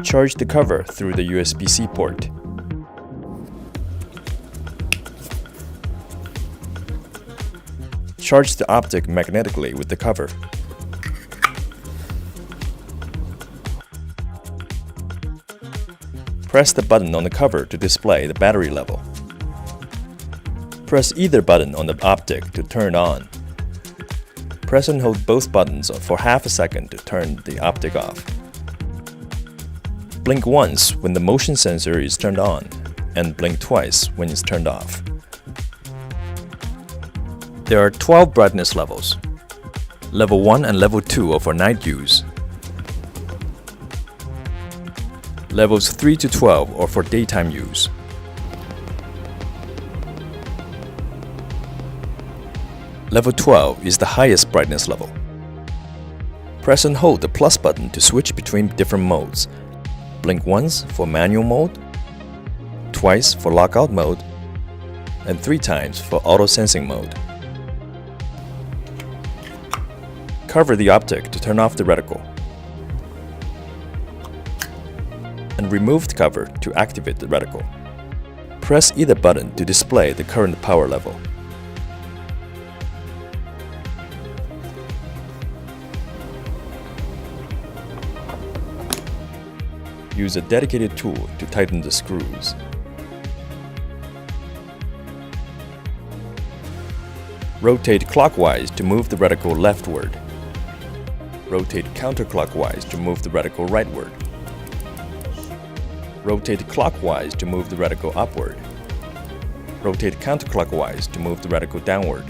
Charge the cover through the USB-C port. Charge the optic magnetically with the cover. Press the button on the cover to display the battery level. Press either button on the optic to turn on. Press and hold both buttons for half a second to turn the optic off. Blink once when the motion sensor is turned on, and blink twice when it's turned off. There are 12 brightness levels. Level 1 and Level 2 are for night use. Levels 3 to 12 are for daytime use. Level 12 is the highest brightness level. Press and hold the plus button to switch between different modes. Blink once for manual mode, twice for lockout mode, and 3 times for auto sensing mode. Cover the optic to turn off the reticle, and remove the cover to activate the reticle. Press either button to display the current power level. Use a dedicated tool to tighten the screws. Rotate clockwise to move the reticle leftward. Rotate counterclockwise to move the reticle rightward. Rotate clockwise to move the reticle upward. Rotate counterclockwise to move the reticle downward.